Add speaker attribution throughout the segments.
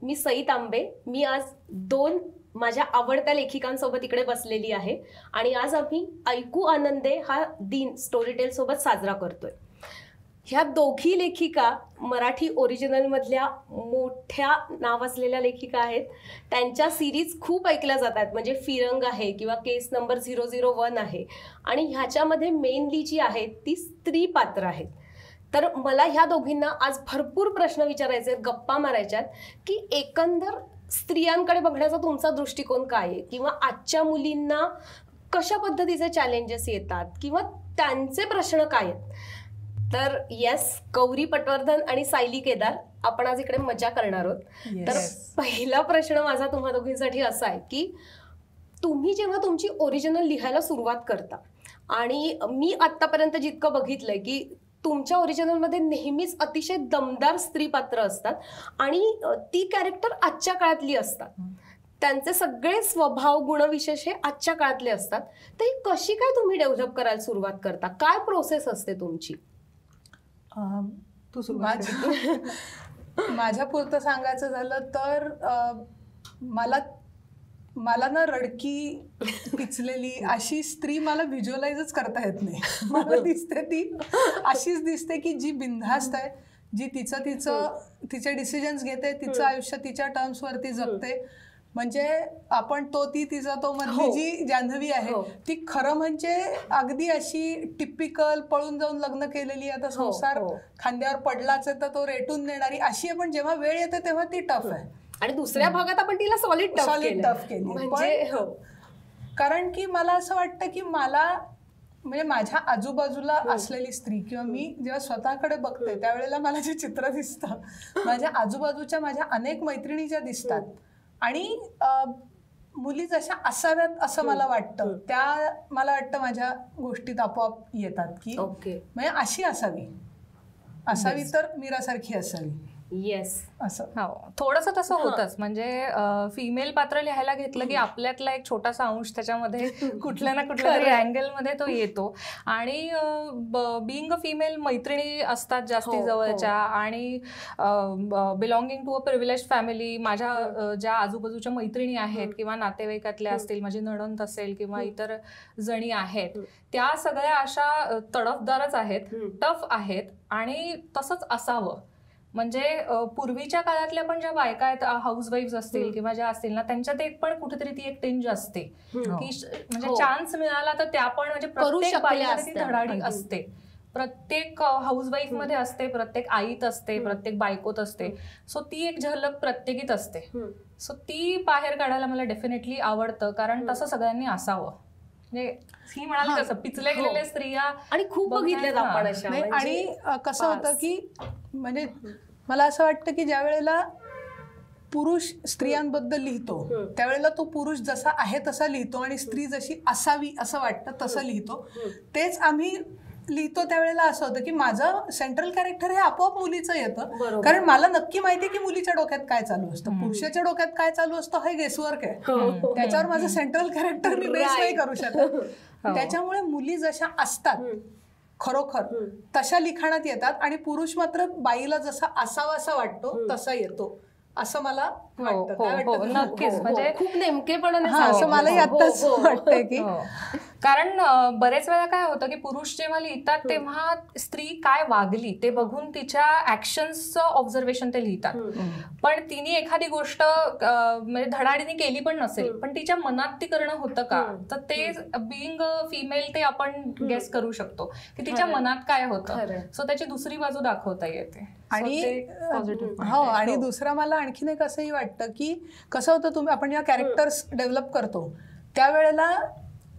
Speaker 1: मी सई तांबे. मी आज 2 माझ्या आवडत्या लेखिकांसोबत इकडे बसलेली आहे आणि आज आम्ही ऐकू आनंदे हा दिन स्टोरीटेल सोबत साजरा करतोय. ह्या दोघी लेखिका मराठी ओरिजिनल मधल्या मोठ्या नावाजलेल्या लेखिका आहेत. त्यांच्या सिरीज खूप ऐकल्या जातात, म्हणजे फिरंग आहे किंवा केस नंबर 001 आहे, आणि ह्याच्यामध्ये मेनली जी आहेत ती स्त्री पात्र आहेत. तर मला ह्या दोघींना आज भरपूर प्रश्न विचारायचे, गप्पा मारायच्यात की एकंदर स्त्रियांकडे बघण्याचा तुमचा दृष्टिकोन काय आहे, किंवा आजच्या मुलींना कशा पद्धतीचे चॅलेंजेस येतात किंवा त्यांचे प्रश्न काय आहेत. तर येस, गौरी पटवर्धन आणि सायली केदार, आपण आज इकडे मजा करणार आहोत. तर पहिला प्रश्न माझा तुम्हा दोघींसाठी असा आहे की तुम्ही जेव्हा तुमची ओरिजिनल लिहायला सुरुवात करता, आणि मी आतापर्यंत जितकं बघितलंय की तुमच्या ओरिजिनलमध्ये नेहमीच अतिशय दमदार स्त्री पात्र असतात आणि ती कॅरेक्टर आजच्या काळातली असतात. त्यांचे सगळे स्वभाव गुणविशेष हे आजच्या काळातले असतात. तर ही कशी काय तुम्ही डेव्हलप करायला सुरुवात करता? काय प्रोसेस असते तुमची?
Speaker 2: तू माझ्या पुरतं सांगायचं झालं तर मला ना रडकी पिचलेली अशी स्त्री मला व्हिज्युअलाइजच करता येत नाही. मला दिसते ती अशीच दिसते की जी बिनधास्त आहे, जी तिचे डिसिजन्स घेते, तिचं आयुष्य तिच्या टर्म्सवरती जगते. म्हणजे आपण तिचा तो मधली जी जान्हवी आहे ती खरं म्हणजे अगदी अशी टिपिकल पळून जाऊन लग्न केलेली, आता संसार खांद्यावर पडलाच आहे तर तो रेटून देणारी अशी आहे. पण जेव्हा वेळ येते तेव्हा ती टफ आहे.
Speaker 1: आणि दुसऱ्या भागात आपण तिला सॉलिड टफ केली.
Speaker 2: म्हणजे कारण की मला असं वाटतं की म्हणजे माझ्या आजूबाजूला असलेली स्त्री किंवा मी जेव्हा स्वतःकडे बघते त्यावेळेला मला जे चित्र दिसतं, माझ्या आजूबाजूच्या माझ्या अनेक मैत्रिणी ज्या दिसतात आणि मुली जशा असाव्यात असं मला वाटतं, त्या मला वाटतं माझ्या गोष्टीत आपोआप येतात की म्हणजे अशी असावी तर मीरासारखी असावी.
Speaker 1: येस,
Speaker 3: असं थोडंसं तसं होतंच. म्हणजे फिमेल पात्र लिहायला घेतलं की आपल्यातला एक छोटासा अंश त्याच्यामध्ये कुठल्या ना कुठल्या तरी अँगलमध्ये तो येतो. आणि बिईंग अ फिमेल मैत्रिणी असतात जास्ती जवळच्या, आणि belonging to a privilege family, माझ्या ज्या आजूबाजूच्या मैत्रिणी आहेत किंवा नातेवाईकातल्या असतील, माझी नणंद असेल किंवा इतर जणी आहेत, त्या सगळ्या अशा तडफदारच आहेत, टफ आहेत, आणि तसंच असावं. म्हणजे पूर्वीच्या काळातल्या पण ज्या बायका आहेत, हाऊसवाईफ असतील किंवा ज्या असतील ना, त्यांच्यात एक पण कुठेतरी ती एक टेंज असते की म्हणजे चान्स मिळाला तर त्या पण म्हणजे प्रत्येक बाईला ती धडाडी असते. प्रत्येक हाऊसवाईफ मध्ये असते, प्रत्येक आईत असते, प्रत्येक बायकोत असते. सो ती एक झलक प्रत्येकीत असते. सो ती बाहेर काढायला मला डेफिनेटली आवडतं, कारण तसं सगळ्यांनी असावं. म्हणजे ही म्हणाली तसं पिचल्या गेलेल्या स्त्रिया
Speaker 1: आणि खूप बघितल्यात आपण अशा.
Speaker 2: आणि कसं होतं की म्हणजे मला असं वाटतं की ज्या वेळेला पुरुष स्त्रियांबद्दल लिहितो त्यावेळेला तो पुरुष जसा आहे तसा लिहितो आणि स्त्री जशी असावी असं वाटतं तसं लिहितो. तेच आम्ही लिहितो त्यावेळेला असं होतं की माझं सेंट्रल कॅरेक्टर हे आपोआप मुलीचं येतं, कारण मला नक्की माहितीये की मुलीच्या डोक्यात काय चालू असतं, पुरुषाच्या डोक्यात काय चालू असतं हे गेसवर्क आहे. त्याच्यावर माझं सेंट्रल कॅरेक्टर मी बेस नाही करू शकत. त्याच्यामुळे मुली जशा असतात खरोखर तशा लिखाणात येतात, आणि पुरुष मात्र बाईला जसा असावा असा वाटतो तसा येतो असं मला वाटतं.
Speaker 3: नक्कीच, म्हणजे
Speaker 1: खूप नेमकेपणाने
Speaker 2: असं मलाही आत्ताच वाटतंय की
Speaker 3: कारण बरेच वेळा काय होतं की पुरुष जेव्हा लिहितात तेव्हा स्त्री काय वागली ते बघून तिच्या ऍक्शन्सचं ऑब्झर्वेशन ते लिहितात. पण तिने एखादी गोष्ट म्हणजे धडाडीने केली पण नसेल, पण तिच्या मनात ती करणं होतं का, तर ते बिईंग फिमेल ते आपण गेस करू शकतो की तिच्या मनात काय होतं. सो त्याची दुसरी बाजू दाखवता येते.
Speaker 2: आणि दुसरं मला आणखीन एक असंही वाटतं की कसं होतं, आपण जेव्हा कॅरेक्टर्स डेव्हलप करतो त्यावेळेला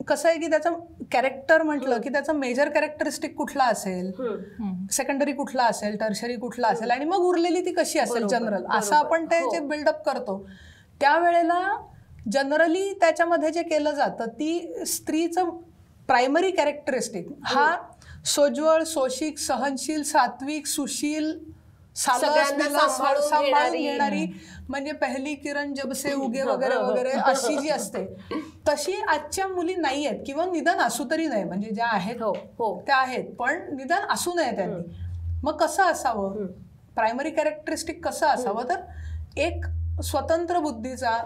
Speaker 2: कसं आहे की त्याचं कॅरेक्टर म्हटलं की त्याचं मेजर कॅरेक्टरिस्टिक कुठला असेल, सेकंडरी कुठला असेल, टर्शरी कुठला असेल, आणि मग उरलेली ती कशी असेल जनरल, असं आपण ते जे बिल्डअप करतो त्यावेळेला जनरली त्याच्यामध्ये जे केलं जातं ती स्त्रीचं प्रायमरी कॅरेक्टरिस्टिक हा सोज्वळ, सोशिक, सहनशील, सात्विक, सुशील, सांभाळून घेणारी, म्हणजे पहिली किरण जब से उगे वगैरे वगैरे अशी जी असते तशी आजच्या मुली नाही आहेत, किंवा निदान असू तरी नाही. म्हणजे ज्या आहेत त्या आहेत पण निदान असू नये त्यांनी. मग कसं असावं प्रायमरी कॅरेक्टरिस्टिक, कसं असावं तर एक स्वतंत्र बुद्धीचा,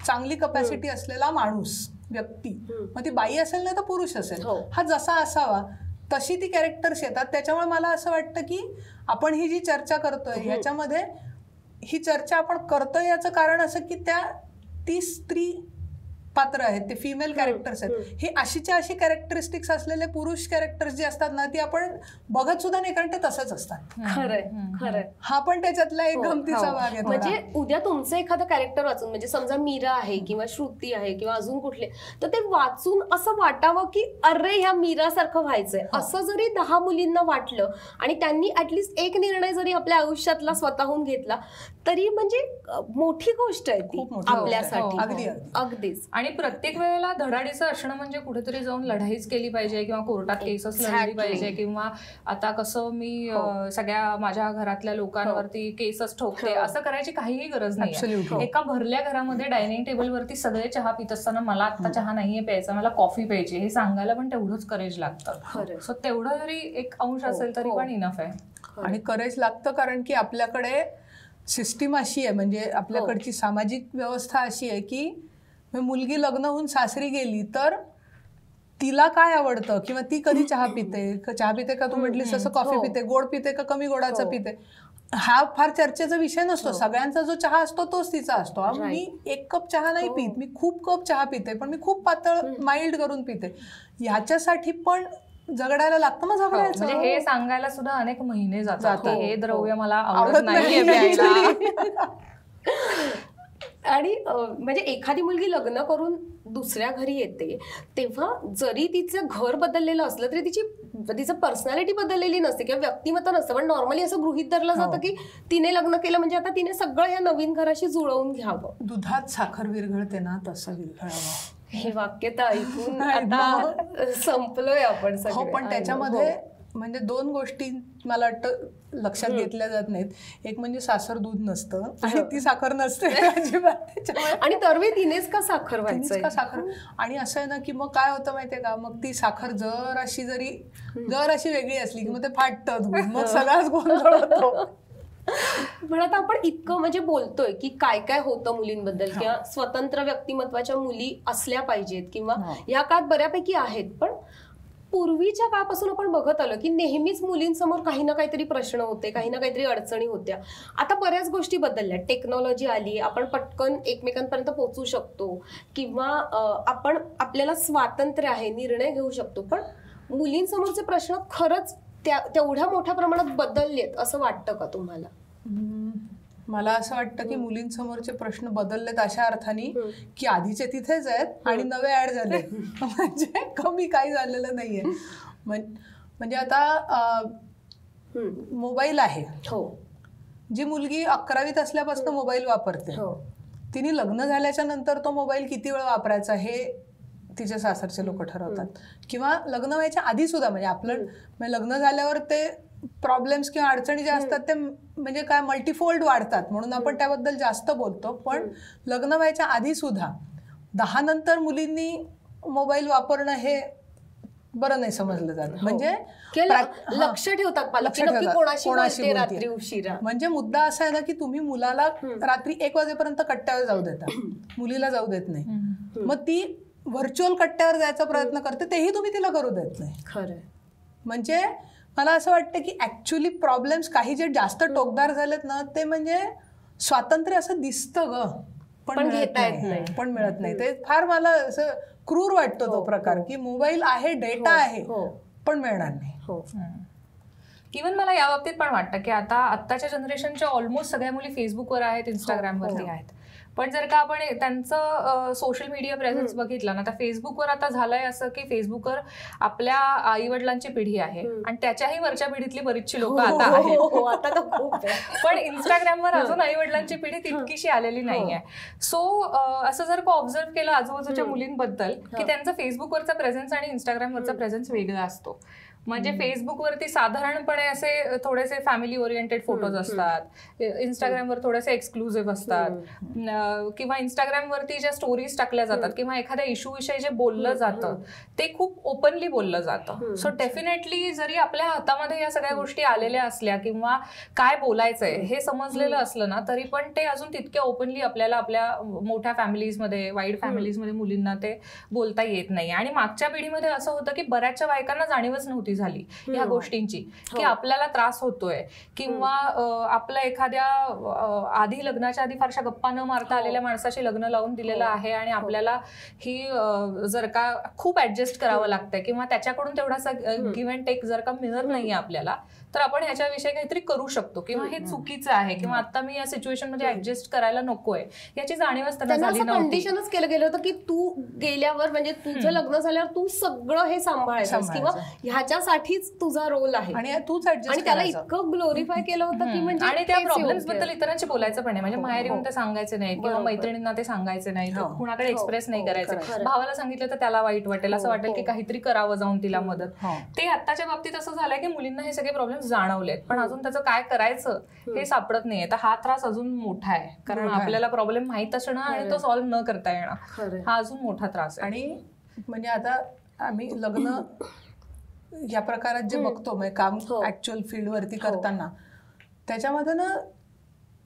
Speaker 2: चांगली कपॅसिटी असलेला माणूस, व्यक्ती, मग ती बाई असेल ना तर पुरुष असेल, हा जसा असावा तशी ती कॅरेक्टर्स येतात. त्याच्यामुळे मला असं वाटतं की आपण ही जी चर्चा करतोय ह्याच्यामध्ये, ही चर्चा आपण करतोय याचं कारण असं की ती स्त्री पात्र आहेत, ते फिमेल कॅरेक्टर्स आहेत, हे अशीच्या अशी कॅरेक्टरिस्टिक्स असलेले पुरुष कॅरेक्टर्स जे असतात ना, ती आपण बघत सुद्धा नाही, कारण ते तसंच असतात.
Speaker 1: खरंय खरंय.
Speaker 2: हा पण त्याच्यातला एक गमतीचा भाग आहे.
Speaker 1: म्हणजे उद्या तुमचं एखादं कॅरेक्टर वाचून, म्हणजे समजा मीरा आहे किंवा श्रुती आहे किंवा अजून कुठले, तर ते वाचून असं वाटावं की अरे ह्या मीरासारखं व्हायचंय, असं जरी 10 मुलींना वाटलं आणि त्यांनी ऍटलिस्ट एक निर्णय जरी आपल्या आयुष्यातला स्वतःहून घेतला तरी म्हणजे मोठी गोष्ट आहे ती आपल्यासाठी. अगदीच.
Speaker 3: आणि प्रत्येक वेळेला धडाडीचं असणं म्हणजे कुठेतरी जाऊन लढाईच केली पाहिजे किंवा कोर्टात केसच लढली पाहिजे, किंवा आता कसं मी सगळ्या माझ्या घरातल्या लोकांवरती केसच ठोकते, असं करायची काहीही गरज नाही. एका भरल्या घरामध्ये डायनिंग टेबलवरती सगळे चहा पित असताना मला आता चहा नाहीये प्यायचा, मला कॉफी प्यायची, हे सांगायला पण तेवढंच करेज लागतं. सो तेवढं जरी एक अंश असेल तरी पण इनफ आहे.
Speaker 2: आणि करेज लागतं कारण की आपल्याकडे सिस्टीम अशी आहे, म्हणजे आपल्याकडची सामाजिक व्यवस्था अशी आहे की मुलगी लग्न होऊन सासरी गेली तर तिला काय आवडतं किंवा ती कधी चहा पिते का तू म्हटलीस तसं कॉफी पिते, गोड पिते का कमी गोडाचं पिते, हा फार चर्चेचा विषय नसतो. सगळ्यांचा जो चहा असतो तोच तिचा असतो. मी 1 कप चहा नाही पित, मी खूप कप चहा पिते, पण मी खूप पातळ माइल्ड करून पिते. ह्याच्यासाठी पण झगडायला लागतं. मग झगडायचं
Speaker 3: म्हणजे हे सांगायला सुद्धा अनेक महिने जातात, हे द्रव्य मला आवडत नाहीये प्यायला.
Speaker 1: आणि म्हणजे एखादी मुलगी लग्न करून दुसऱ्या घरी येते तेव्हा जरी तिचं घर बदललेलं असलं तरी तिचं पर्सनॅलिटी बदललेली नसते किंवा व्यक्तिमत्व नसतं, पण नॉर्मली असं गृहीत धरलं जातं की तिने लग्न केलं म्हणजे आता तिने सगळं या नवीन घराशी जुळवून घ्यावं.
Speaker 2: दुधात साखर विरघळते ना तसं विरघळावं.
Speaker 1: हे वाक्य तर ऐकून आता संपलोय आपण सगळे.
Speaker 2: पण त्याच्यामध्ये म्हणजे 2 गोष्टी मला वाटतं लक्षात घेतल्या जात नाहीत. एक म्हणजे सासर दूध नसतं आणि ती साखर नसते अजिबात.
Speaker 1: आणि तरवे तिनेच का साखर व्हायचं
Speaker 2: का साखर. आणि असं आहे ना की मग काय होतं माहितीये का, मग ती साखर जर अशी वेगळी असली की मग ते फाटतं दूध, मग सगळाच गोंधळ होतो.
Speaker 1: पण आता आपण इतकं म्हणजे बोलतोय की काय काय होतं मुलींबद्दल किंवा स्वतंत्र व्यक्तिमत्वाच्या मुली असल्या पाहिजेत किंवा या काळात बऱ्यापैकी आहेत, पण पूर्वीच्या काळापासून आपण बघत आलो की नेहमीच मुलींसमोर काही ना काहीतरी प्रश्न होते, काही ना काहीतरी अडचणी होत्या. आता बऱ्याच गोष्टी बदलल्या, टेक्नॉलॉजी आली, आपण पटकन एकमेकांपर्यंत पोहोचू शकतो किंवा आपल्याला स्वातंत्र्य आहे, निर्णय घेऊ शकतो. पण मुलींसमोरचे प्रश्न खरंच तेवढ्या मोठ्या प्रमाणात बदललेत असं वाटतं का तुम्हाला?
Speaker 2: मला असं वाटतं की मुलींसमोरचे प्रश्न बदललेत अशा अर्थाने की आधीचे तिथेच आहेत आणि नवे ऍड झाले, म्हणजे कमी काही झालेलं नाहीये. म्हणजे आता मोबाईल आहे, जी मुलगी 11वीत असल्यापासून मोबाईल वापरते, तिने लग्न झाल्याच्या नंतर तो मोबाईल किती वेळ वापरायचा हे तिचे सासरचे लोक ठरवतात. किंवा लग्न व्हायच्या आधी सुद्धा, म्हणजे आपलं लग्न झाल्यावर ते प्रॉब्लेम्स किंवा अडचणी ज्या असतात ते म्हणजे काय मल्टीफोल्ड वाढतात, म्हणून आपण त्याबद्दल जास्त बोलतो. पण लग्न व्हायच्या आधी सुद्धा 10 नंतर मुलींनी मोबाईल वापरणं हे बरं नाही समजलं जातं. म्हणजे
Speaker 1: लक्ष ठेवतात कोणाशी रात्री उशिरा.
Speaker 2: म्हणजे मुद्दा असा आहे ना की तुम्ही मुलाला रात्री 1 वाजेपर्यंत कट्ट्यावर जाऊ देता, मुलीला जाऊ देत नाही. मग ती व्हर्च्युअल कट्ट्यावर जायचा प्रयत्न करते, तेही तुम्ही तिला करू देत नाही.
Speaker 1: खरं.
Speaker 2: म्हणजे मला असं वाटतं की ऍक्च्युअली प्रॉब्लेम्स काही जे जास्त टोकदार झालेत ना, ते म्हणजे स्वातंत्र्य असं दिसतं ग, पण मिळत नाही. ते फार मला असं क्रूर वाटतं तो प्रकार की मोबाईल आहे, डेटा आहे, पण मिळणार नाही.
Speaker 3: इव्हन मला या बाबतीत पण वाटतं की आताच्या जनरेशनच्या ऑलमोस्ट सगळ्या मुली फेसबुकवर आहेत, इंस्टाग्रामवरती आहेत. पण जर का आपण त्यांचं सोशल मीडिया प्रेझेन्स बघितला ना, तर फेसबुकवर आता झालंय असं की फेसबुकवर आपल्या आई वडिलांची पिढी आहे आणि त्याच्याही वरच्या पिढीतली बरीचशी लोक आता आहेत. पण इंस्टाग्रामवर अजून आई वडिलांची पिढी तितकीशी आलेली नाहीये. सो असं जर का ऑब्झर्व केलं आजूबाजूच्या मुलींबद्दल की त्यांचा फेसबुकवरचा प्रेझेन्स आणि इंस्टाग्रामवरचा प्रेझेन्स वेगळा असतो. म्हणजे फेसबुकवरती साधारणपणे असे थोडेसे फॅमिली ओरिएंटेड फोटोज असतात, इंस्टाग्रामवर थोडेसे एक्सक्लुझिव्ह असतात, किंवा इंस्टाग्रामवरती ज्या स्टोरीज टाकल्या जातात किंवा एखाद्या इश्यू विषयी जे बोललं जातं ते खूप ओपनली बोललं जातं. सो डेफिनेटली जरी आपल्या हातामध्ये या सगळ्या गोष्टी आलेल्या असल्या किंवा काय बोलायचंय हे समजलेलं असलं ना, तरी पण ते अजून तितक्या ओपनली आपल्याला आपल्या मोठ्या फॅमिलीजमध्ये, वाईड फॅमिलीजमध्ये मुलींना ते बोलता येत नाही. आणि मागच्या पिढीमध्ये असं होतं की बऱ्याचशा बायकांना जाणीवच नव्हती झाली ह्या गोष्टींची की आपल्याला त्रास होतोय, किंवा आपल्या एखाद्या आधी लग्नाच्या आधी फारशा गप्पा न मारता आलेल्या माणसाशी लग्न लावून दिलेलं आहे आणि आपल्याला ही जर का खूप ऍडजस्ट करावं लागतंय किंवा त्याच्याकडून तेवढासा गिव्ह अँड टेक जर का मिळत नाहीये आपल्याला, तर आपण ह्याच्याविषयी काहीतरी करू शकतो किंवा हे चुकीचं आहे किंवा आता मी या सिच्युएशन मध्ये ऍडजस्ट करायला नकोय याची जाणीवच त्यांना झाली नव्हती.
Speaker 1: कंडिशनच केलं गेलं होतं की तू गेल्यावर म्हणजे तुझं लग्न झाल्यावर तू सगळं हे सांभाळायचं किंवा ह्याच्यासाठीच तुझा रोल आहे
Speaker 2: आणि तूच ऍडजस्ट,
Speaker 1: आणि त्याला इतकं ग्लोरीफाय केलं होतं की म्हणजे
Speaker 3: आणि त्या प्रॉब्लेम्स बद्दल इतरांशी बोलायचं पण नाही, म्हणजे माहेर येऊन ते सांगायचे नाही किंवा मैत्रिणींना ते सांगायचे नाही, कुणाकडे एक्सप्रेस नाही करायचं. भावाला सांगितलं तर त्याला वाईट वाटेल, असं वाटेल की काहीतरी करावं जाऊन तिला मदत. ते आत्ताच्या बाबतीत असं झालंय की मुलींना हे सगळे प्रॉब्लेम्स जाणवलेत पण अजून त्याचं काय करायचं हे सापडत नाहीये. तर हा त्रास अजून मोठा आहे, कारण आपल्याला प्रॉब्लेम माहित असणं आणि तो सॉल्व्ह न करता येणं हा अजून मोठा त्रास आहे.
Speaker 2: आणि म्हणजे आता आम्ही लग्न या प्रकारात जे बघतो, म्हणजे काम ऍक्च्युअल फील्डवरती करताना, त्याच्यामध्ये ना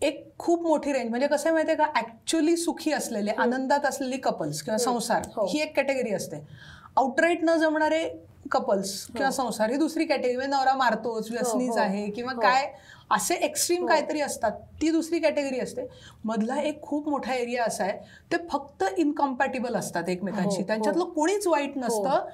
Speaker 2: एक खूप मोठी रेंज, म्हणजे कसं माहितीये का, ऍक्च्युअली सुखी असलेले, आनंदात असलेली कपल्स किंवा संसार ही एक कॅटेगरी असते. आउटराईट न जमणारे कपल्स किंवा संसार ही दुसरी कॅटेगरी. नवरा मारतोच, व्यसनीच आहे किंवा काय असे एक्स्ट्रीम काहीतरी असतात, ती दुसरी कॅटेगरी असते. मधला एक खूप मोठा एरिया असा आहे, ते फक्त इनकम्पॅटिबल असतात एकमेकांशी. त्यांच्यातलं कोणीच वाईट नसतं,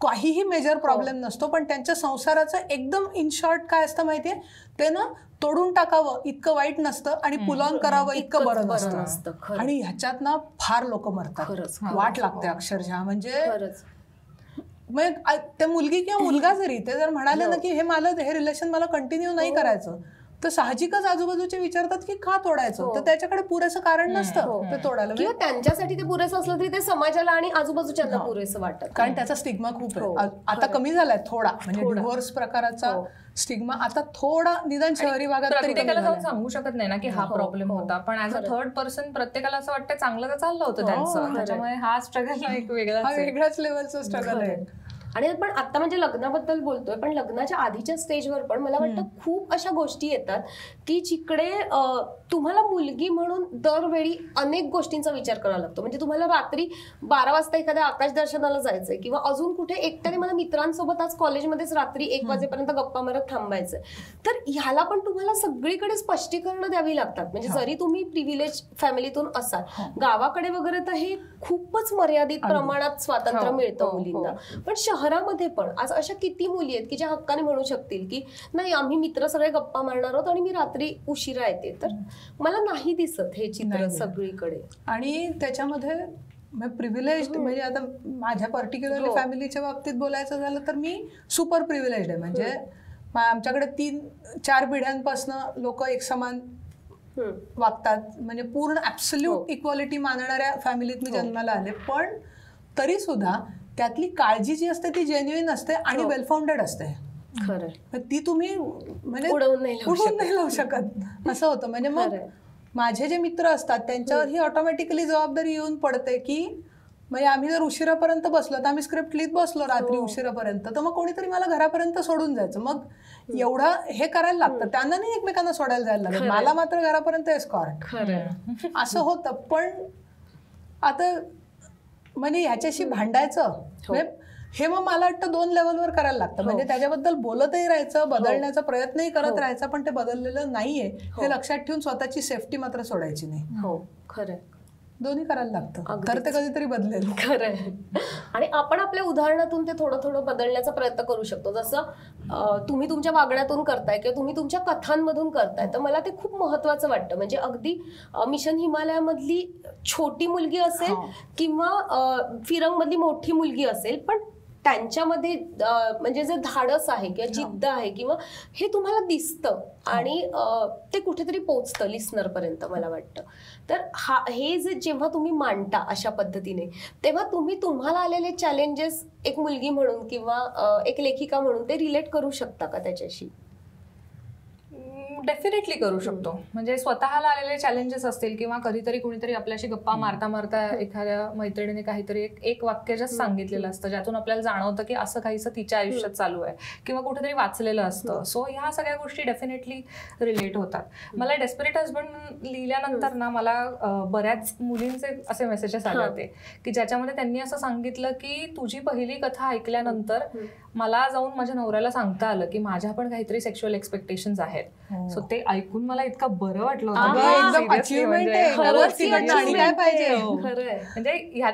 Speaker 2: काहीही मेजर प्रॉब्लेम नसतो, पण त्यांच्या संसाराचं एकदम इन शॉर्ट काय असतं माहितीये, ते ना तोडून टाकावं इतकं वाईट नसतं आणि पुल ऑन करावं इतकं बरं नसतं. आणि ह्याच्यात ना फार लोक मरतात, वाट लागते अक्षरशः. म्हणजे त्या मुलगी किंवा मुलगा जरी ते जर म्हणाले ना की हे रिलेशन मला कंटिन्यू नाही करायचं, तर साहजिकच आजूबाजूचे विचारतात की का तोडायचं, तर त्याच्याकडे पुरेसं कारण नसतं ते तोडायला.
Speaker 1: किंवा त्यांच्यासाठी ते पुरेसं असलं तरी ते समाजाला आणि आजूबाजूच्यांना पुरेसं वाटतं,
Speaker 2: कारण त्याचा स्टिग्मा खूप आहे. आता कमी झालाय थोडा, म्हणजे डिव्होर्स प्रकाराचा स्टिग्मा आता थोडा निदान शहरी भागात तरी
Speaker 3: प्रत्येकाला जाऊन सांगू शकत नाही ना की हा प्रॉब्लेम होता, पण ऍज अ थर्ड पर्सन प्रत्येकाला असं वाटतं चांगलं तर चाललं होतं त्यांचं, त्याच्यामुळे हा स्ट्रगल एक
Speaker 2: वेगळ्याच लेवलचं स्ट्रगल आहे.
Speaker 1: आणि पण आता म्हणजे लग्नाबद्दल बोलतोय, पण लग्नाच्या आधीच्या स्टेजवर पण मला वाटतं खूप अशा गोष्टी येतात की जिकडे तुम्हाला मुलगी म्हणून दरवेळी अनेक गोष्टींचा विचार करावा लागतो. म्हणजे तुम्हाला रात्री 12 वाजता एखाद्या आकाश दर्शनाला जायचंय किंवा अजून कुठे एकट्याने मला मित्रांसोबत आज कॉलेजमध्येच रात्री 1 वाजेपर्यंत गप्पा मारत थांबायचंय, तर ह्याला पण तुम्हाला सगळीकडे स्पष्टीकरण द्यावी लागतात. म्हणजे जरी तुम्ही प्रिव्हिलेज फॅमिलीतून असाल, गावाकडे वगैरे तर हे खूपच मर्यादित प्रमाणात स्वातंत्र्य मिळतं मुलींना, पण शहरामध्ये पण आज अशा किती मुली आहेत की ज्या हक्काने म्हणू शकतील की नाही आम्ही मित्र सगळे गप्पा मारणार आहोत आणि मी रात्री उशिरा येते. तर मला नाही दिसत हे चित्र सगळीकडे.
Speaker 2: आणि त्याच्यामध्ये प्रिव्हिलेज म्हणजे आता माझ्या पर्टिक्युलरली फॅमिलीच्या बाबतीत बोलायचं झालं तर मी सुपर प्रिव्हिलेज आहे. म्हणजे आमच्याकडे 3-4 पिढ्यांपासून लोक एक समान वागतात, म्हणजे पूर्ण ऍब्सोल्यूट इक्वालिटी मानणाऱ्या फॅमिलीत मी जन्माला आले. पण तरी सुद्धा त्यातली काळजी जी असते ती जेन्युइन असते आणि वेल फाउंडेड असते.
Speaker 1: खरं,
Speaker 2: ती तुम्ही म्हणजे
Speaker 1: उडवून नाही
Speaker 2: लावू शकत असं होतं. म्हणजे मग माझे जे मित्र असतात त्यांच्यावर ही ऑटोमॅटिकली जबाबदारी येऊन पडते की म्हणजे आम्ही जर उशिरापर्यंत बसलो तर आम्ही स्क्रिप्ट लिहित बसलो रात्री उशिरापर्यंत, तर मग कोणीतरी मला घरापर्यंत सोडून जायचं. मग एवढं हे करायला लागतं, त्यांना नाही एकमेकांना सोडायला जायला लागत, मला मात्र घरापर्यंत एस्कॉर्ट असं होतं. पण आता म्हणजे ह्याच्याशी भांडायचं हे मग मला वाटतं 2 लेवलवर करायला लागतं. म्हणजे त्याच्याबद्दल बोलतही राहायचं, बदलण्याचा प्रयत्नही करत राहायचा, पण ते बदललेलं नाहीये हे लक्षात ठेवून स्वतःची सेफ्टी मात्र सोडायची नाही.
Speaker 1: हो खरं,
Speaker 2: दोन्ही करायला लागतं, तर ते कधीतरी बदलेल.
Speaker 1: खरंय. आणि आपण आपल्या उदाहरणातून ते थोडं थोडं बदलण्याचा प्रयत्न करू शकतो. जसं तुम्ही तुमच्या वागण्यातून करताय किंवा तुम्ही तुमच्या कथांमधून करताय, तर मला ते खूप महत्वाचं वाटतं. म्हणजे अगदी मिशन हिमालयामधली छोटी मुलगी असेल किंवा फिरंगमधली मोठी मुलगी असेल, पण त्यांच्यामध्ये म्हणजे जे धाडस आहे किंवा जिद्द आहे किंवा हे तुम्हाला दिसतं आणि ते कुठेतरी पोचतं लिस्नर पर्यंत मला वाटतं. तर हे जे जेव्हा तुम्ही मांडता अशा पद्धतीने तेव्हा तुम्ही तुम्हाला आलेले चॅलेंजेस एक मुलगी म्हणून किंवा एक लेखिका म्हणून ते रिलेट करू शकता का त्याच्याशी?
Speaker 3: डेफिनेटली करू शकतो. म्हणजे स्वतःला आलेले चॅलेंजेस असतील किंवा कधीतरी कुणीतरी आपल्याशी गप्पा मारता मारता एखाद्या मैत्रिणीने काहीतरी एक वाक्य जास्त सांगितलेलं असतं ज्यातून आपल्याला जाणवतं की असं काहीसं तिच्या आयुष्यात चालू आहे किंवा कुठेतरी वाचलेलं असतं. सो ह्या सगळ्या गोष्टी डेफिनेटली रिलेट होतात. मला डेस्परेट हजबंड लिहिल्यानंतर ना मला बऱ्याच मुलींचे असे मेसेजेस आले होते की ज्याच्यामध्ये त्यांनी असं सांगितलं की तुझी पहिली कथा ऐकल्यानंतर मला जाऊन माझ्या नवऱ्याला सांगता आलं की माझ्या पण काहीतरी सेक्शुअल एक्सपेक्टेशन्स आहेत. सो ते ऐकून मला इतकं बरं वाटलं होतं. म्हणजे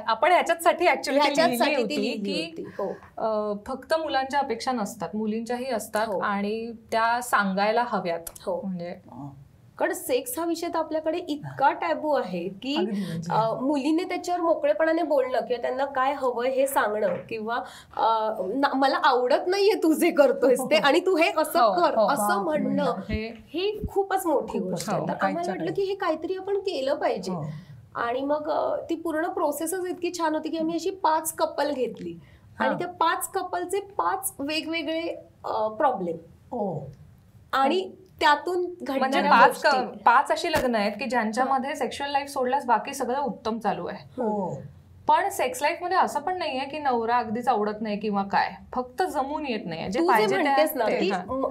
Speaker 3: आपण ह्याच्यासाठी ऍक्च्युअली होती की फक्त मुलांच्या अपेक्षा नसतात, मुलींच्याही असतात आणि त्या सांगायला हव्यात. म्हणजे
Speaker 1: कारण सेक्स हा विषय तर आपल्याकडे इतका टॅबू आहे की मुलीने त्याच्यावर मोकळेपणाने बोलणं किंवा त्यांना काय हवंय हे सांगणं किंवा मला आवडत नाहीये तू जे करतोयस ते आणि तू हे असं कर असं म्हणणं हे खूपच मोठी गोष्ट आहे. तर आम्हाला वाटलं की हे काहीतरी आपण केलं पाहिजे आणि मग ती पूर्ण प्रोसेसच इतकी छान होती की आम्ही अशी 5 कपल घेतली आणि त्या 5 कपलचे 5 वेगवेगळे प्रॉब्लेम आणि त्यातून
Speaker 3: म्हणजे 5 अशी लग्न आहेत की ज्यांच्यामध्ये सेक्शुअल लाईफ सोडल्यास बाकी सगळं उत्तम चालू आहे. पण सेक्स लाईफ मध्ये असं पण नाहीये की नवरा अगदीच आवडत नाही किंवा काय, फक्त जमून येत नाही जे पाहिजे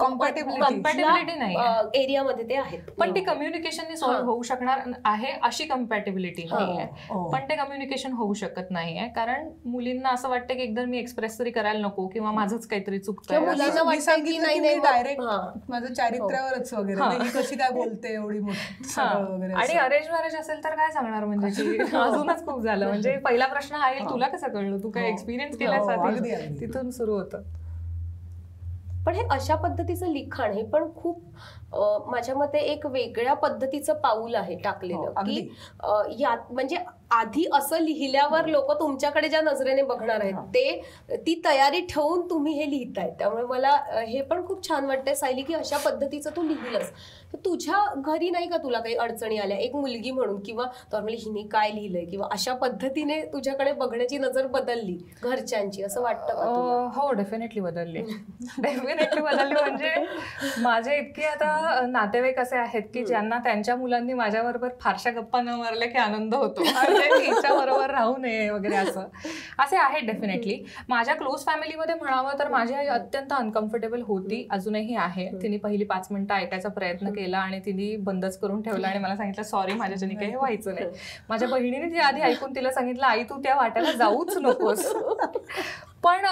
Speaker 3: कम्पॅटेबिलिटी नाही
Speaker 1: एरियामध्ये ते आहेत.
Speaker 3: पण ती कम्युनिकेशनने सॉल्व्ह होऊ शकणार आहे अशी कम्पॅटेबिलिटी नाहीये. पण ते कम्युनिकेशन होऊ शकत नाहीये कारण मुलींना असं वाटतं की एकदा मी एक्सप्रेस तरी करायला नको किंवा माझंच काहीतरी चुकतंय.
Speaker 2: मुलांना वाटतं की नाही डायरेक्ट माझं चारित्र्यावरच वगैरे कशी काय बोलते एवढी मोठी.
Speaker 3: आणि अरेंज मॅरेज असेल तर काय सांगणार म्हणजे अजूनच खूप झालं. म्हणजे पहिला प्रश्न हा येईल तुला कसं कळलं, तू काय एक्सपिरियन्स केलाय, तिथून सुरू होतं.
Speaker 1: पण हे अशा पद्धतीचं लिखाण हे पण खूप माझ्या मते एक वेगळ्या पद्धतीचं पाऊल आहे टाकलेलं की यात म्हणजे आधी असं लिहिल्यावर लोक तुमच्याकडे ज्या नजरेने बघणार आहेत ती तयारी ठेवून तुम्ही हे लिहिताय. त्यामुळे मला हे पण खूप छान वाटतंय सायली की अशा पद्धतीचं तू लिहिलंस. तर तुझ्या घरी नाही का तुला काही अडचणी आल्या एक मुलगी म्हणून किंवा नॉर्मली हिने काय लिहिलंय किंवा अशा पद्धतीने तुझ्याकडे बघण्याची नजर बदलली घरच्यांची असं वाटतं का?
Speaker 3: हो डेफिनेटली बदलली. डेफिनेटली बदलली. म्हणजे माझे इतके आता नातेवाईक असे आहेत की ज्यांना त्यांच्या मुलांनी माझ्याबरोबर फारशा गप्पा न मारल्या की आनंद होतो, हिच्या बरोबर राहू नये वगैरे असं असे आहेत डेफिनेटली. माझ्या क्लोज फॅमिलीमध्ये म्हणावं तर माझी आई अत्यंत अनकम्फर्टेबल होती, अजूनही आहे. तिने पहिली 5 मिनिटं ऐकायचा प्रयत्न केला आणि तिने बंदच करून ठेवला आणि मला सांगितलं सॉरी माझ्याच्याने काही व्हायचं नाही. माझ्या बहिणीने ती आधी ऐकून तिला सांगितलं आई तू त्या वाट्याला जाऊच नकोस. पण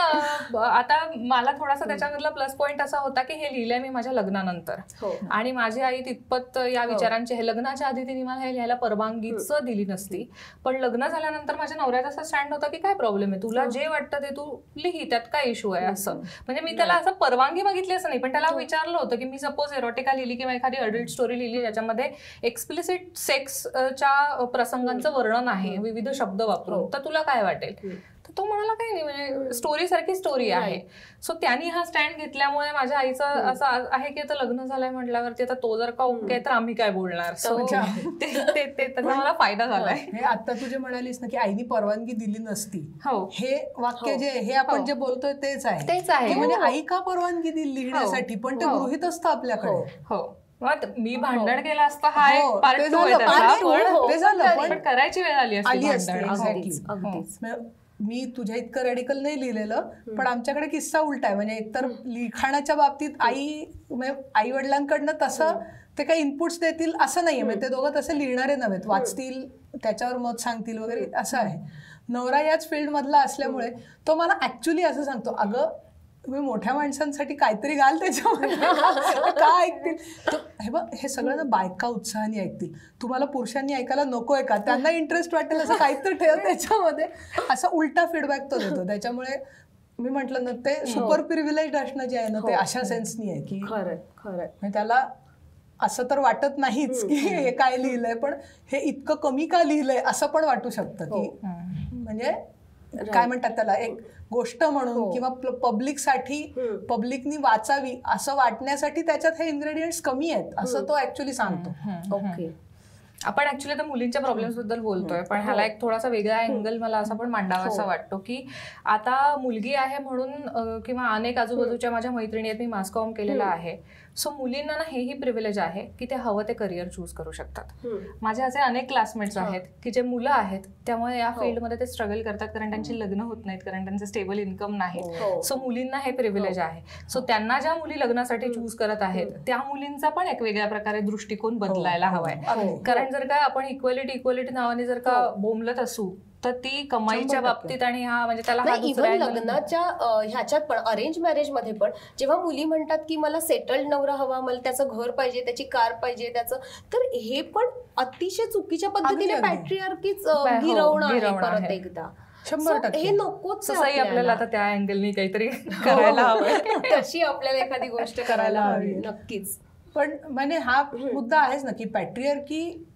Speaker 3: आता मला थोडासा त्याच्यामधला प्लस पॉईंट असा होता की हे लिहिलंय मी माझ्या लग्नानंतर आणि माझी आई तितपत या विचारांची हे लग्नाच्या आधी तिने मला हे लिहायला परवानगीच दिली नसती. पण लग्न झाल्यानंतर माझ्या नवऱ्याचा असा स्टँड होता की काय प्रॉब्लेम आहे, तुला जे वाटतं ते तू लिही, त्यात काय इश्यू आहे असं. म्हणजे मी त्याला असं परवानगी मागितली असं नाही, पण त्याला विचारलं होतं की मी सपोज एरोटिका लिहिली किंवा एखादी अडल्ट स्टोरी लिहिली ज्याच्यामध्ये एक्सप्लिसिट सेक्सच्या प्रसंगांचं वर्णन आहे विविध शब्द वापरून, तर तुला काय वाटेल. तो म्हणाला काही नाही, म्हणजे स्टोरी सारखी स्टोरी आहे. सो त्यांनी हा स्टँड घेतल्यामुळे माझ्या आईचं असं आहे की आता लग्न झालंय म्हटल्यावरती आता तो जर का ओके तर आम्ही काय बोलणार. त्याचा मला फायदा झालाय.
Speaker 2: हे आता तू जे म्हणालीस ना की आईनी परवानगी दिली नसती, हे वाक्य जे हे आपण जे बोलतोय तेच आहे. म्हणजे आई का परवानगी दिली लिहिण्यासाठी, पण ते गृहीत असतं आपल्याकडे.
Speaker 3: हो मी भांडण केलं असतं हा एक पार्ट 2 आहे त्याचा, पण करायची वेळ आली असती.
Speaker 2: मी तुझ्या इतकं रेडिकल नाही लिहिलेलं, पण आमच्याकडे किस्सा उलटा आहे. म्हणजे एकतर लिखाणाच्या बाबतीत आई वडिलांकडनं तसं ते काही इनपुट्स देतील असं नाहीये. म्हणजे ते दोघं तसे लिहिणारे नव्हेत, वाचतील त्याच्यावर मत सांगतील वगैरे असं आहे. नवरा याच फील्ड मधला असल्यामुळे तो मला ऍक्च्युली असं सांगतो, अगं तुम्ही मोठ्या माणसांसाठी काहीतरी घाल त्याच्यामध्ये, काय ऐकतील. हे बघ हे सगळं ना बायका उत्साहाने ऐकतील, तुम्हाला पुरुषांनी ऐकायला नकोय का, त्यांना इंटरेस्ट वाटेल असं काहीतरी ठेव त्याच्यामध्ये, असा उलटा फीडबॅक तो देतो. त्याच्यामुळे मी म्हटलं ना ते सुपर प्रिव्हिलेज असणं जे आहे ना ते अशा सेन्सनी आहे की खरं त्याला असं तर वाटत नाहीच की हे काय लिहिलंय, पण हे इतकं कमी का लिहिलंय असं पण वाटू शकतं की म्हणजे काय म्हणतात त्याला, एक गोष्ट म्हणून
Speaker 1: हो.
Speaker 2: किंवा पब्लिकसाठी, पब्लिकनी वाचावी असं वाटण्यासाठी त्याच्यात हे इन्ग्रेडियंट्स कमी आहेत असं तो ऍक्च्युली सांगतो.
Speaker 1: ओके.
Speaker 3: आपण ऍक्च्युली तर मुलींच्या प्रॉब्लेम्स बद्दल बोलतोय, पण ह्याला एक थोडासा वेगळा अँगल मला असा पण मांडावासा वाटतो की आता मुलगी आहे म्हणून किंवा अनेक आजूबाजूच्या माझ्या मैत्रिणी आहेत, मी मास कॉम केलेला आहे, सो मुलींना ना हेही प्रिव्हिलेज आहे की ते हवं ते करिअर चूज करू शकतात. माझे असे अनेक क्लासमेट्स आहेत की जे मुलं आहेत त्यामुळे या फील्डमध्ये ते स्ट्रगल करतात कारण त्यांची लग्न होत नाहीत, कारण त्यांचे स्टेबल इन्कम नाही. सो मुलींना हे प्रिव्हिलेज आहे. सो त्यांना ज्या मुली लग्नासाठी चूज करत आहेत त्या मुलींचा पण एक वेगळ्या प्रकारे दृष्टिकोन बदलायला हवाय. कारण जर का आपण इक्वॅलिटी नावाने जर का बोंबलत असू तर ती कमाईच्या बाबतीत आणि हा म्हणजे त्याला हा
Speaker 1: इव्हन लग्नाच्या ह्याच्यात पण अरेंज मॅरेज मध्ये पण जेव्हा मुली म्हणतात की मला सेटल्ड नवरा हवा, मला त्याचं घर पाहिजे, त्याची कार पाहिजे, त्याचं, तर हे पण अतिशय चुकीच्या पद्धतीने पॅट्रिआर्कीच गिरवणं आहे परत एकदा.
Speaker 2: 100%
Speaker 1: हे नकोच
Speaker 3: तसंही आपल्याला आता त्या अँगलनी काहीतरी करायला हवं,
Speaker 1: तशी आपल्याला एखादी गोष्ट करायला हवी. नक्कीच.
Speaker 2: पण म्हणजे हा मुद्दा आहेच ना की पॅट्रिआर्की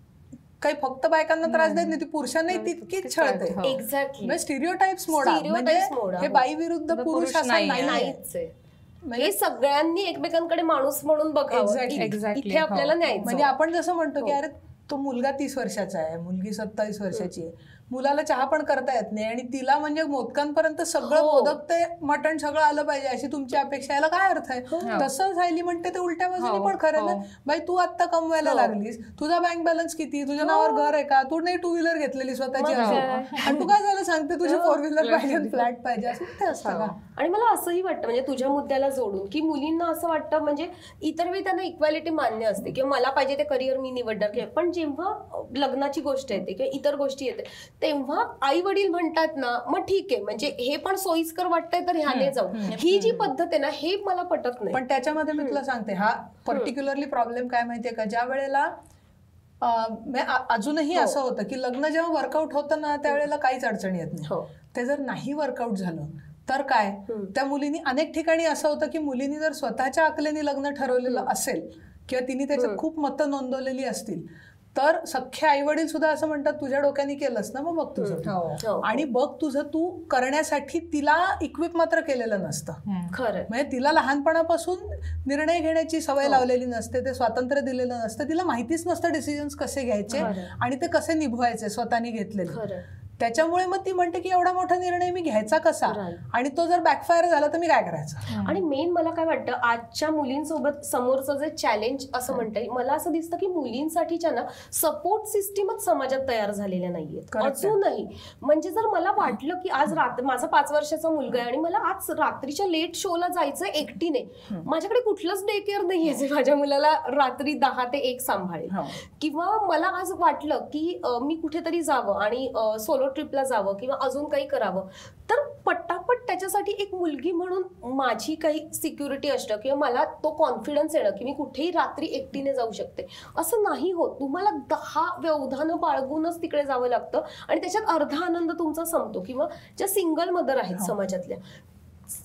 Speaker 2: काही फक्त बायकांना त्रास देत नाही, ती पुरुषांनाही तितकीच छळते.
Speaker 1: एक्झॅक्टली.
Speaker 2: स्टिरियोटाइप्स मोडा, म्हणजे हे बाई विरुद्ध पुरुष असं
Speaker 1: नाहीच आहे. हे सगळ्यांनी एकमेकांकडे माणूस म्हणून बघावं. इथे आपल्याला न्यायचं.
Speaker 2: म्हणजे आपण जसं म्हणतो की अरे तो मुलगा 30 वर्षाचा आहे, मुलगी 27 वर्षाची आहे, मुलाला चहा पण करता येत नाही आणि तिला म्हणजे मोदकांपर्यंत सगळं मोदक ते मटण सगळं आलं पाहिजे अशी तुमची अपेक्षा, याला काय अर्थ आहे? तसं सायली म्हणते ते उलट्या बाजूने पण खरं ना. बाई तू आता कमवायला लागलीस, तुझा बँक बॅलन्स किती, तुझ्या नावावर घर आहे का, तू नाही 2 व्हीलर घेतलेली स्वतःची आणि तू काय झालं सांगते तुझी 4 व्हीलर पाहिजे, फ्लॅट पाहिजे, असं ते असतं का?
Speaker 1: आणि मला असंही वाटतं म्हणजे तुझ्या मुद्द्याला जोडून की मुलींना असं वाटतं म्हणजे इतर वेळी त्यांना इक्वॅलिटी मान्य असते किंवा मला पाहिजे ते करिअर मी निवडणार, पण जेव्हा लग्नाची गोष्ट येते किंवा इतर गोष्टी येते तेव्हा आई वडील म्हणतात ना मग ठीक आहे, म्हणजे हे पण सोयीस्कर वाटतंय तर ह्याने जाऊ. ही जी पद्धत आहे ना हे मला पटत नाही.
Speaker 2: पण त्याच्यामध्ये मी तुला सांगते हा पर्टिक्युलरली प्रॉब्लेम काय माहितीये का, ज्या वेळेला अजूनही असं होतं की लग्न जेव्हा वर्कआउट होतं ना त्यावेळेला काहीच अडचण येत नाही. ते जर नाही वर्कआउट झालं तर काय, त्या मुलींनी अनेक ठिकाणी असं होतं की मुलींनी जर स्वतःच्या अकलेने लग्न ठरवलेलं असेल किंवा तिने त्याच्यात खूप मतं नोंदवलेली असतील तर सख्खे आई वडील सुद्धा असं म्हणतात तुझ्या डोक्याने केलंस ना मग बघ तुझं, आणि बघ तुझं तू करण्यासाठी तिला इक्विप मात्र केलेलं नसतं.
Speaker 1: खरं
Speaker 2: म्हणजे तिला लहानपणापासून निर्णय घेण्याची सवय लावलेली नसते, ते स्वातंत्र्य दिलेलं नसतं, तिला माहितीच नसतं डिसिजन्स कसे घ्यायचे आणि ते कसे निभवायचे स्वतःने घेतलेले. त्याच्यामुळे मग ती म्हणते की एवढा मोठा निर्णय मी घ्यायचा कसा, आणि तो जर बॅकफायर झाला तर मी काय करायचं.
Speaker 1: आणि मेन मला काय वाटतं आजच्या मुलींसोबत समोरचं जे चॅलेंज असं म्हणता येईल, मला असं दिसतं की मुलींसाठीच्या ना सपोर्ट सिस्टीमच समाजात तयार झालेल्या नाहीयेत अजूनही. म्हणजे जर मला वाटलं की आज माझा 5 वर्षाचा मुलगा आहे आणि मला आज रात्रीच्या लेट शोला जायचं एकटीने, माझ्याकडे कुठलंच डे केअर नाहीये जे माझ्या मुलाला रात्री 10 ते 1 सांभाळेल, किंवा मला आज वाटलं की मी कुठेतरी जावं आणि सोलो ट्रिपला जावं किंवा अजून काही करावं, तर पटापट त्याच्यासाठी एक मुलगी म्हणून माझी काही सिक्युरिटी असतं किंवा मला तो कॉन्फिडन्स येणं की मी कुठेही रात्री एकटीने जाऊ शकते असं नाही होत. तुम्हाला 10 व्यवधानं बाळगूनच तिकडे जावं लागतं आणि त्याच्यात अर्धा आनंद तुमचा संपतो. किंवा ज्या सिंगल मदर आहेत समाजातल्या,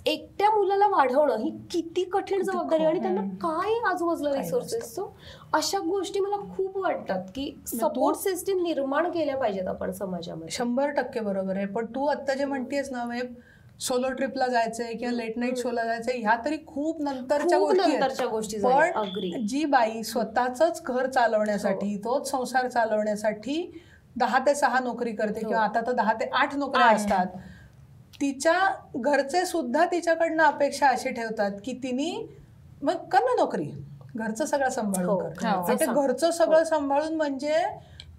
Speaker 1: एकट्या मुलाला वाढवणं ही किती कठीण जबाबदारी आणि त्यांना काय आजूबाजूला रिसोर्सेस, अशा गोष्टी मला खूप वाटतात की सपोर्ट सिस्टीम निर्माण केल्या पाहिजेत आपण समाजामध्ये.
Speaker 2: 100% बरोबर आहे. पण तू आता जे म्हणतेस ना सोलो ट्रिपला जायचंय किंवा लेट नाईट शोला जायचंय, ह्या तरी खूप नंतरच्या गोष्टी. पण जी बाई स्वतःच घर चालवण्यासाठी तोच संसार चालवण्यासाठी 10 ते 6 नोकरी करते किंवा आता तर 10 ते 8 नोकऱ्या असतात, तिच्या घरचे सुद्धा तिच्याकडनं अपेक्षा अशी ठेवतात की तिने मग कर ना नोकरी, घरचं सगळं सांभाळून कर. घरचं सगळं सांभाळून म्हणजे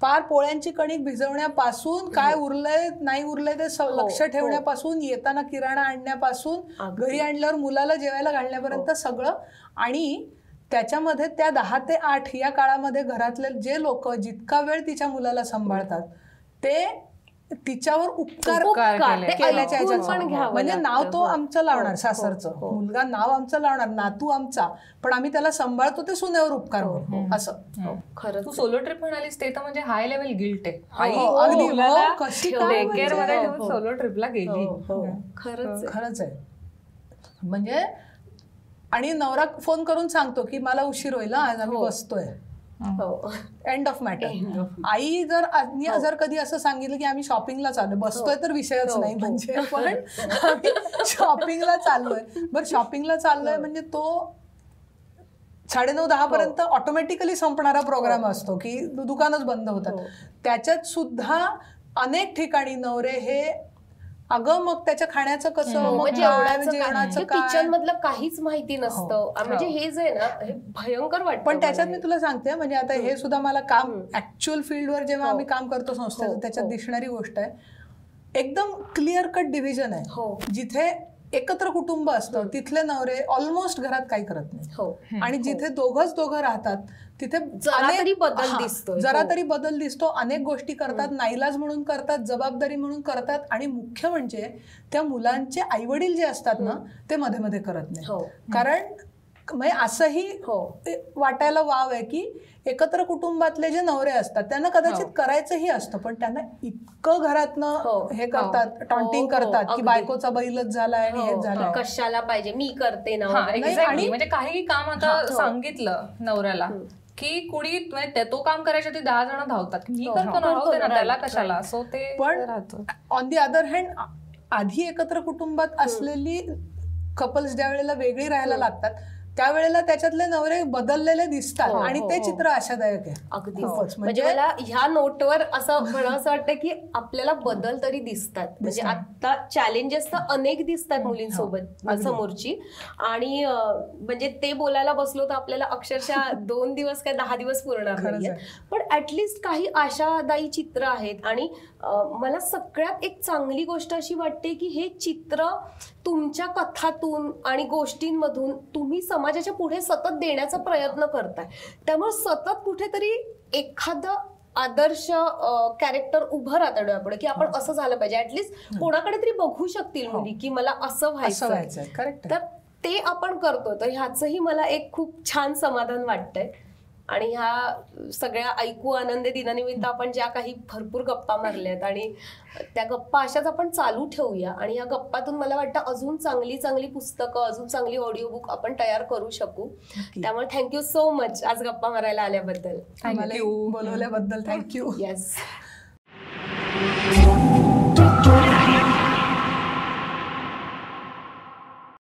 Speaker 2: पार पोळ्यांची कणिक भिजवण्यापासून काय उरलंय नाही उरलंय ते लक्ष ठेवण्यापासून, येताना किराणा आणण्यापासून, घरी आणल्यावर मुलाला जेवायला घालण्यापर्यंत सगळं. आणि त्याच्यामध्ये त्या 10 ते 8 या काळामध्ये घरातले जे लोक जितका वेळ तिच्या मुलाला सांभाळतात ते तिच्यावर उपकार केल्याच्या ह्याच्यात, म्हणजे नाव तो आमचं लावणार, सासरचं मुलगा नाव आमचं लावणार, नातू आमचा, पण आम्ही त्याला सांभाळतो ते सुनेवर उपकार म्हणून असं.
Speaker 3: खरं तू सोलो ट्रिप म्हणालीस ते तर म्हणजे हाय लेवल गिल्ट आहे. सोलो ट्रिपला गेली,
Speaker 2: खरंच आहे. म्हणजे आणि नवरा फोन करून सांगतो की मला उशीर होईल आज आम्ही बसतोय,
Speaker 1: हो.
Speaker 2: End of matter. आई जर कधी असं सांगितलं की आम्ही शॉपिंगला चाललोय, बसतोय तर विषयच नाही म्हणजे, पण आम्ही शॉपिंगला चाललोय, बरं शॉपिंगला चाललोय म्हणजे तो 9:30-10 पर्यंत ऑटोमॅटिकली संपणारा प्रोग्राम असतो की दुकानच बंद होतात. त्याच्यात सुद्धा अनेक ठिकाणी नवरे हे अगं मग त्याच्या खाण्याचं कसं, जेवणाचं
Speaker 1: किचन मधलं काहीच माहिती नसतं. म्हणजे हे जे ना हे भयंकर वाटतं.
Speaker 2: पण त्याच्यात मी तुला सांगते म्हणजे आता हे सुद्धा मला काम ऍक्च्युअल फील्डवर जेव्हा आम्ही काम करतो संस्थेचं त्याच्यात दिसणारी गोष्ट आहे. एकदम क्लिअर कट डिव्हिजन आहे. जिथे एकत्र कुटुंब असतं तिथले नवरे ऑलमोस्ट घरात काही करत नाही, आणि जिथे दोघं राहतात तिथे
Speaker 1: जरा
Speaker 2: तरी बदल दिसतो. अनेक गोष्टी करतात, नाईलाज म्हणून करतात, जबाबदारी म्हणून करतात, आणि मुख्य म्हणजे त्या मुलांचे आईवडील जे असतात ना ते मध्ये मध्ये करत नाही. कारण म्हणजे असंही वाटायला वाव आहे की एकत्र कुटुंबातले जे नवरे असतात त्यांना कदाचित करायचंही असतं, पण त्यांना इतकं घरातनं हे करतात, टॉन्टिंग करतात की बायकोचा बैलच झालाय आणि हेच झालंय,
Speaker 1: कशाला पाहिजे, मी करते ना.
Speaker 3: आणि म्हणजे काही काम आता सांगितलं नवऱ्याला की कुणी म्हणजे तो काम करायच्या आधी 10 जण धावतात, मी करतो ना त्याला कशाला. सो ते
Speaker 2: पण ऑन दी अदर हँड आधी एकत्र कुटुंबात असलेली कपल्स ज्या वेळेला वेगळी राहायला लागतात त्यावेळेला त्याच्यातले नवरे बदललेले दिसतात, आणि ते चित्र आशादायक आहे.
Speaker 1: अगदीच. म्हणजे मला ह्या नोटवर असं म्हणावंसं वाटतं की आपल्याला बदल तरी दिसतात. म्हणजे आता चॅलेंजेस तर अनेक दिसतात मुलींसोबत समोरची, आणि म्हणजे ते बोलायला बसलो तर आपल्याला अक्षरशः 2 दिवस काय 10 दिवस पुरणार नाहीये. पण ऍटलिस्ट काही आशादायी चित्र आहेत. आणि मला सगळ्यात एक चांगली गोष्ट अशी वाटते की हे चित्र तुमच्या कथातून आणि गोष्टींमधून तुम्ही समाजाच्या पुढे सतत देण्याचा प्रयत्न करताय. त्यामुळे सतत कुठेतरी एखादं आदर्श कॅरेक्टर उभं राहतं डोळ्यापुढे की आपण असं झालं पाहिजे. ऍटलिस्ट कोणाकडे तरी बघू शकतील मुली की मला असं व्हायचं. तर ते आपण करतो, तर ह्याचंही मला एक खूप छान समाधान वाटतंय. आणि ह्या सगळ्या ऐकू आनंदी दिनानिमित्त आपण ज्या काही भरपूर गप्पा मारल्यात आणि त्या गप्पा अशाच आपण चालू ठेवूया. आणि या गप्पातून मला वाटतं अजून चांगली पुस्तकं, अजून चांगली ऑडिओ बुक आपण तयार करू शकू. त्यामुळे थँक्यू सो मच आज गप्पा मारायला आल्याबद्दल,
Speaker 2: बोलवल्याबद्दल थँक्यू.
Speaker 1: येस.